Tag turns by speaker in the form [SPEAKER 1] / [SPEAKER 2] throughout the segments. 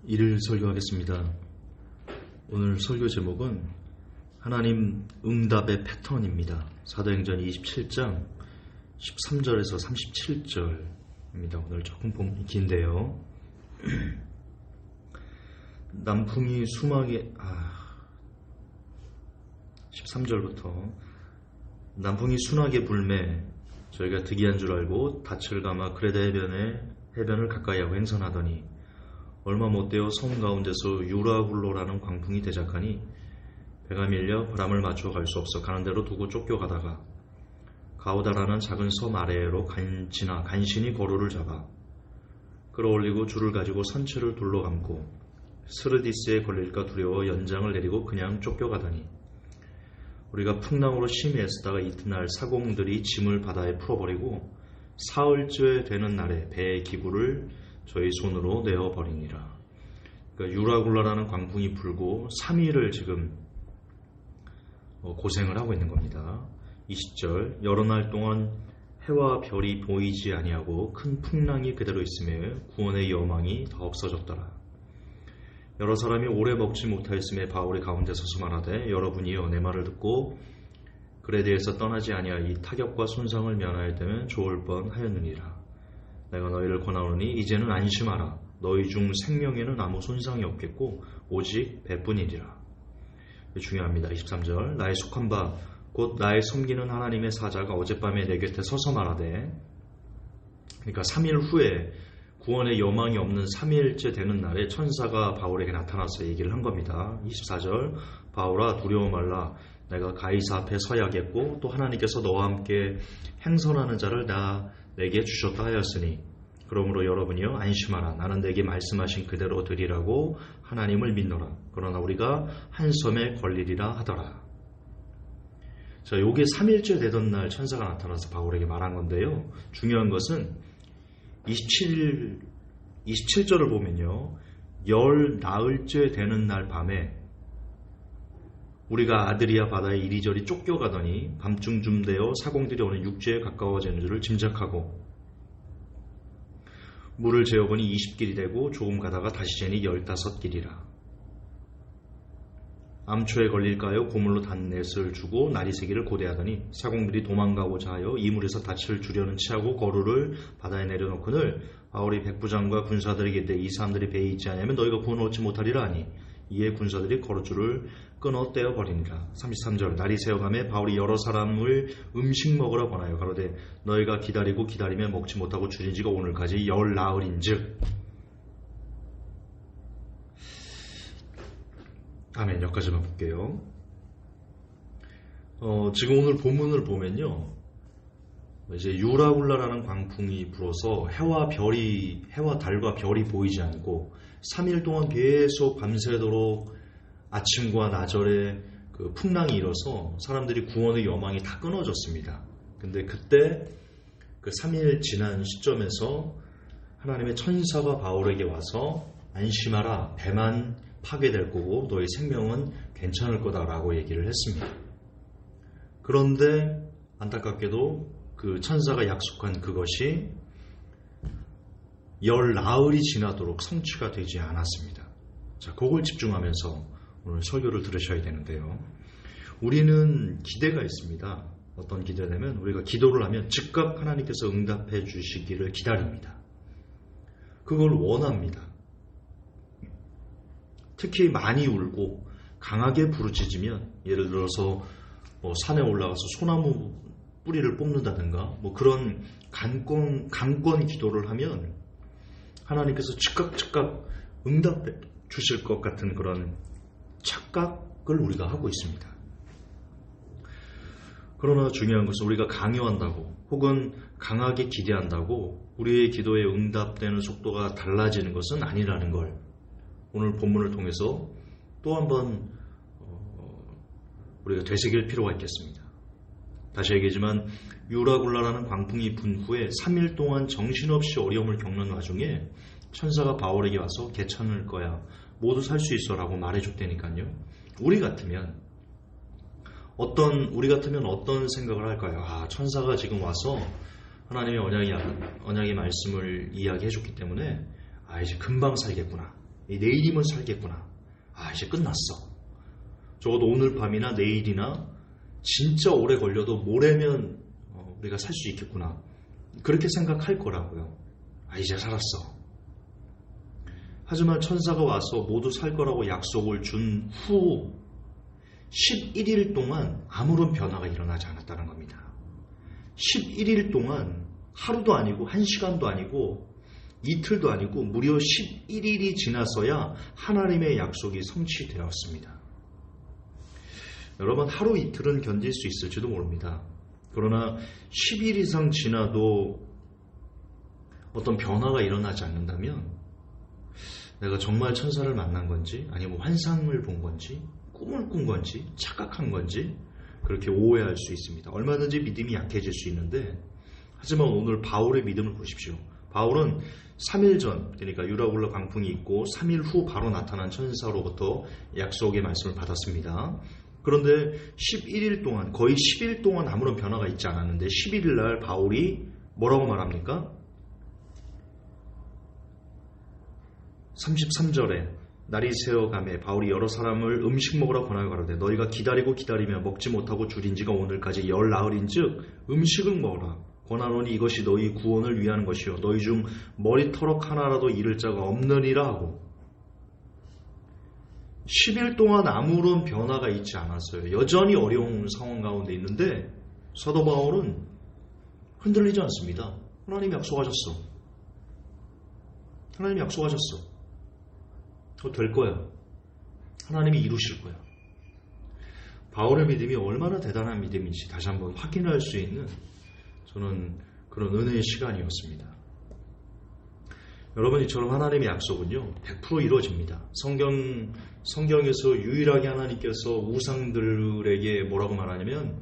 [SPEAKER 1] 일을 설교하겠습니다. 오늘 설교 제목은 하나님 응답의 패턴입니다. 사도행전 27장 13절에서 37절입니다. 오늘 조금 보면 긴데요. 남풍이 수막에 13절부터 남풍이 순하게 불매 저희가 득이한 줄 알고 닻을 감아 크레다 해변을 가까이하고 행선하더니 얼마 못되어 섬 가운데서 유라굴로라는 광풍이 대작하니 배가 밀려 바람을 맞춰 갈 수 없어 가는 대로 두고 쫓겨가다가 가우다라는 작은 섬 아래로 간신히 거로를 잡아 끌어올리고 줄을 가지고 선체를 둘러 감고 스르디스에 걸릴까 두려워 연장을 내리고 그냥 쫓겨가다니 우리가 풍랑으로 심히 애쓰다가 이튿날 사공들이 짐을 바다에 풀어버리고 사흘째 되는 날에 배의 기구를 저희 손으로 내어버리니라. 그러니까 유라굴라라는 광풍이 불고 3일을 지금 고생을 하고 있는 겁니다. 20절 여러 날 동안 해와 별이 보이지 아니하고 큰 풍랑이 그대로 있음에 구원의 여망이 더 없어졌더라. 여러 사람이 오래 먹지 못하였음에 바울이 가운데 서서 말하되 여러분이여 내 말을 듣고 그레데에서 떠나지 아니하여 이 타격과 손상을 면하여 되면 좋을 뻔하였느니라. 내가 너희를 권하노니 이제는 안심하라. 너희 중 생명에는 아무 손상이 없겠고 오직 배뿐이니라. 중요합니다. 23절 나의 속한 바 곧 나의 섬기는 하나님의 사자가 어젯밤에 내 곁에 서서 말하되 그러니까 3일 후에 구원의 여망이 없는 3일째 되는 날에 천사가 바울에게 나타나서 얘기를 한 겁니다. 24절 바울아 두려워 말라. 내가 가이사 앞에 서야겠고 또 하나님께서 너와 함께 행선하는 자를 내게 주셨다 하였으니 그러므로 여러분이여 안심하라. 나는 내게 말씀하신 그대로 되리라고 하나님을 믿노라. 그러나 우리가 한 섬에 걸리리라 하더라. 자, 요게 3일째 되던 날 천사가 나타나서 바울에게 말한 건데요. 중요한 것은 27절을 보면요. 열 나흘째 되는 날 밤에 우리가 아드리아 바다에 이리저리 쫓겨가더니 밤중쯤 되어 사공들이 오는 육지에 가까워지는 줄을 짐작하고 물을 재어보니 20길이 되고 조금 가다가 다시 재니 15길이라. 암초에 걸릴까요? 고물로 단넷을 주고 날이 새기를 고대하더니 사공들이 도망가고자 하여 이물에서 닻을 주려는 치하고 거루를 바다에 내려놓거늘 바울이 백부장과 군사들에게 이르되 이 사람들이 배에 있지 않으면 너희가 구원 얻지 못하리라 하니 이에 군사들이 거루줄을 끊어 떼어버리니라. 33절 날이 새어가매 바울이 여러 사람을 음식 먹으라 권하여 가로되 너희가 기다리며 먹지 못하고 줄인 지가 오늘까지 열 나흘인즉 아멘. 여기까지만 볼게요. 지금 오늘 본문을 보면요. 이제 유라굴라라는 광풍이 불어서 해와 달과 별이 보이지 않고 3일 동안 계속 밤새도록 아침과 나절에 그 풍랑이 일어서 사람들이 구원의 여망이 다 끊어졌습니다. 근데 그때 그 3일 지난 시점에서 하나님의 천사가 바울에게 와서 안심하라. 배만 파괴될 거고 너의 생명은 괜찮을 거다라고 얘기를 했습니다. 그런데 안타깝게도 그 천사가 약속한 그것이 열 나흘이 지나도록 성취가 되지 않았습니다. 자, 그걸 집중하면서 오늘 설교를 들으셔야 되는데요. 우리는 기대가 있습니다. 어떤 기대냐면 우리가 기도를 하면 즉각 하나님께서 응답해 주시기를 기다립니다. 그걸 원합니다. 특히 많이 울고 강하게 부르짖으면 예를 들어서 산에 올라가서 소나무 뿌리를 뽑는다든가 그런 강권 기도를 하면 하나님께서 즉각 응답해 주실 것 같은 그런 착각을 우리가 하고 있습니다. 그러나 중요한 것은 우리가 강요한다고 혹은 강하게 기대한다고 우리의 기도에 응답되는 속도가 달라지는 것은 아니라는 걸 오늘 본문을 통해서 또 한번 우리가 되새길 필요가 있겠습니다. 다시 얘기하지만 유라굴라라는 광풍이 분 후에 3일 동안 정신없이 어려움을 겪는 와중에 천사가 바울에게 와서 괜찮을 거야. 모두 살 수 있어 라고 말해줬다니까요. 우리 같으면 어떤 생각을 할까요? 천사가 지금 와서 하나님의 언약의 말씀을 이야기해줬기 때문에 이제 금방 살겠구나. 내일이면 살겠구나. 이제 끝났어. 적어도 오늘 밤이나 내일이나 진짜 오래 걸려도 모레면 우리가 살 수 있겠구나. 그렇게 생각할 거라고요. 이제 살았어. 하지만 천사가 와서 모두 살 거라고 약속을 준 후 11일 동안 아무런 변화가 일어나지 않았다는 겁니다. 11일 동안 하루도 아니고 1시간도 아니고 이틀도 아니고 무려 11일이 지나서야 하나님의 약속이 성취되었습니다. 여러분, 하루 이틀은 견딜 수 있을지도 모릅니다. 그러나 10일 이상 지나도 어떤 변화가 일어나지 않는다면 내가 정말 천사를 만난 건지 아니면 환상을 본 건지 꿈을 꾼 건지 착각한 건지 그렇게 오해할 수 있습니다. 얼마든지 믿음이 약해질 수 있는데, 하지만 오늘 바울의 믿음을 보십시오. 바울은 3일 전, 그러니까 유라굴라 광풍이 있고 3일 후 바로 나타난 천사로부터 약속의 말씀을 받았습니다. 그런데 11일 동안, 거의 10일 동안 아무런 변화가 있지 않았는데 11일 날 바울이 뭐라고 말합니까? 33절에 날이 새어가매 바울이 여러 사람을 음식 먹으라 권하여 가로되 너희가 기다리고 기다리며 먹지 못하고 줄인 지가 오늘까지 열 나흘인즉 음식을 먹으라. 권하노니 이것이 너희 구원을 위한 것이요 너희 중 머리털럭 하나라도 잃을 자가 없느니라 하고 10일 동안 아무런 변화가 있지 않았어요. 여전히 어려운 상황 가운데 있는데 사도 바울은 흔들리지 않습니다. 하나님이 약속하셨어. 하나님이 약속하셨어. 될 거야. 하나님이 이루실 거야. 바울의 믿음이 얼마나 대단한 믿음인지 다시 한번 확인할 수 있는 저는 그런 은혜의 시간이었습니다. 여러분, 이처럼 하나님의 약속은요 100% 이루어집니다. 성경에서 유일하게 하나님께서 우상들에게 뭐라고 말하냐면,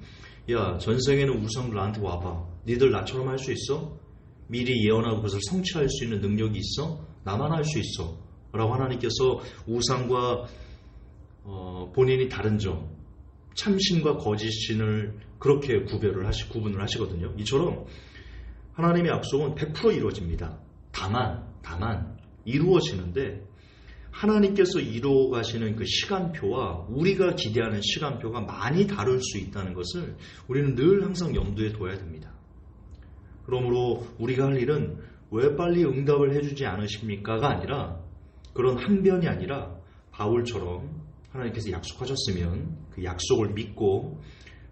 [SPEAKER 1] 야, 전생에는 우상들 나한테 와봐. 니들 나처럼 할 수 있어? 미리 예언하고 그것을 성취할 수 있는 능력이 있어? 나만 할 수 있어 라고 하나님께서 우상과 본인이 다른 점, 참신과 거짓신을 그렇게 구분을 하시거든요. 이처럼 하나님의 약속은 100% 이루어집니다. 다만 이루어지는데 하나님께서 이루어 가시는 그 시간표와 우리가 기대하는 시간표가 많이 다를 수 있다는 것을 우리는 늘 항상 염두에 둬야 됩니다. 그러므로 우리가 할 일은 왜 빨리 응답을 해주지 않으십니까가 아니라, 그런 항변이 아니라 바울처럼 하나님께서 약속하셨으면 그 약속을 믿고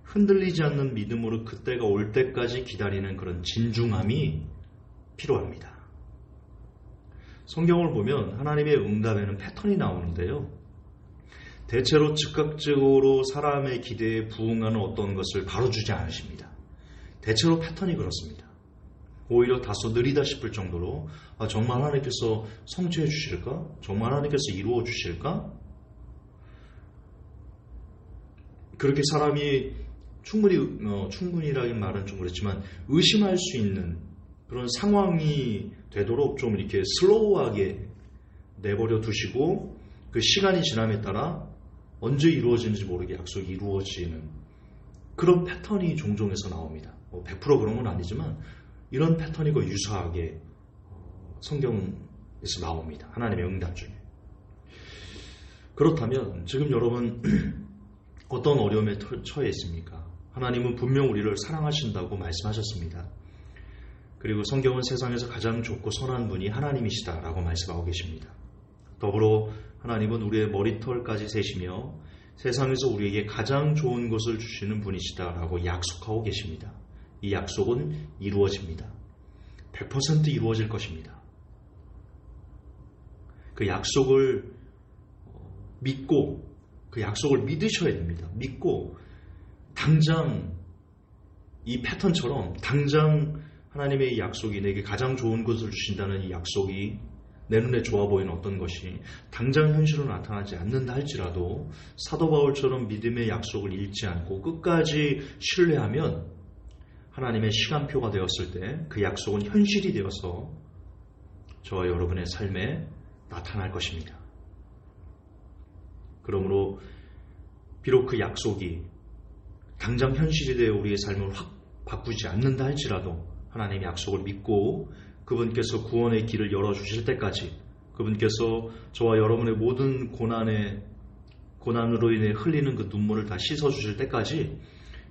[SPEAKER 1] 흔들리지 않는 믿음으로 그때가 올 때까지 기다리는 그런 진중함이 필요합니다. 성경을 보면 하나님의 응답에는 패턴이 나오는데요. 대체로 즉각적으로 사람의 기대에 부응하는 어떤 것을 바로 주지 않으십니다. 대체로 패턴이 그렇습니다. 오히려 다소 느리다 싶을 정도로 정말 하나님께서 성취해 주실까? 정말 하나님께서 이루어 주실까? 그렇게 사람이 충분히라는 말은 좀 그렇지만 의심할 수 있는 그런 상황이 되도록 좀 이렇게 슬로우하게 내버려 두시고 그 시간이 지남에 따라 언제 이루어지는지 모르게 약속이 이루어지는 그런 패턴이 종종에서 나옵니다. 100% 그런 건 아니지만 이런 패턴이 거의 유사하게 성경에서 나옵니다. 하나님의 응답 중에. 그렇다면 지금 여러분 어떤 어려움에 처해 있습니까? 하나님은 분명 우리를 사랑하신다고 말씀하셨습니다. 그리고 성경은 세상에서 가장 좋고 선한 분이 하나님이시다라고 말씀하고 계십니다. 더불어 하나님은 우리의 머리털까지 세시며 세상에서 우리에게 가장 좋은 것을 주시는 분이시다라고 약속하고 계십니다. 이 약속은 이루어집니다. 100% 이루어질 것입니다. 그 약속을 믿고 그 약속을 믿으셔야 됩니다. 믿고 당장 이 패턴처럼 당장 하나님의 약속이 내게 가장 좋은 것을 주신다는 이 약속이 내 눈에 좋아 보이는 어떤 것이 당장 현실로 나타나지 않는다 할지라도 사도 바울처럼 믿음의 약속을 잃지 않고 끝까지 신뢰하면 하나님의 시간표가 되었을 때 그 약속은 현실이 되어서 저와 여러분의 삶에 나타날 것입니다. 그러므로 비록 그 약속이 당장 현실이 되어 우리의 삶을 확 바꾸지 않는다 할지라도 하나님의 약속을 믿고 그분께서 구원의 길을 열어주실 때까지 그분께서 저와 여러분의 모든 고난으로 인해 흘리는 그 눈물을 다 씻어주실 때까지,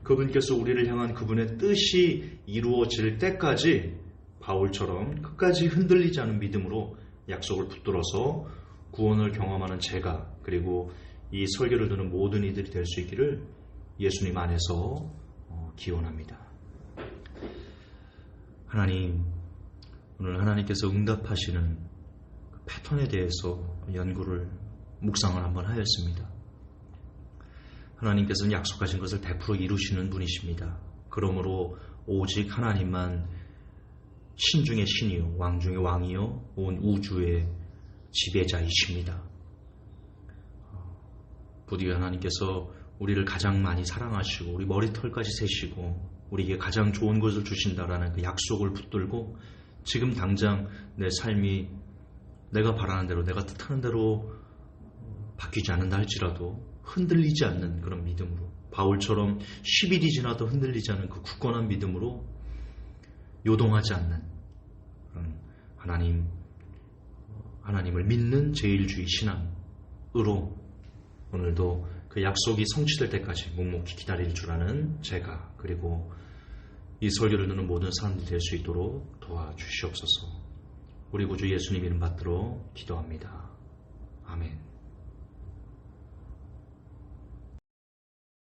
[SPEAKER 1] 그분께서 우리를 향한 그분의 뜻이 이루어질 때까지 바울처럼 끝까지 흔들리지 않은 믿음으로 약속을 붙들어서 구원을 경험하는 제가, 그리고 이 설교를 듣는 모든 이들이 될 수 있기를 예수님 안에서 기원합니다. 하나님, 오늘 하나님께서 응답하시는 그 패턴에 대해서 묵상을 한번 하였습니다. 하나님께서는 약속하신 것을 100% 이루시는 분이십니다. 그러므로 오직 하나님만 신 중의 신이요 왕 중의 왕이요 온 우주의 지배자이십니다. 부디 하나님께서 우리를 가장 많이 사랑하시고 우리 머리털까지 세시고 우리에게 가장 좋은 것을 주신다라는 그 약속을 붙들고 지금 당장 내 삶이 내가 바라는 대로, 내가 뜻하는 대로 바뀌지 않는다 할지라도 흔들리지 않는 그런 믿음으로, 바울처럼 10일이 지나도 흔들리지 않는 그 굳건한 믿음으로 요동하지 않는 그런 하나님을 믿는 제일주의 신앙으로 오늘도 그 약속이 성취될 때까지 묵묵히 기다릴 줄 아는 제가, 그리고 이 설교를 듣는 모든 사람들이 될 수 있도록 도와주시옵소서. 우리 구주 예수님 이름 받들어 기도합니다. 아멘.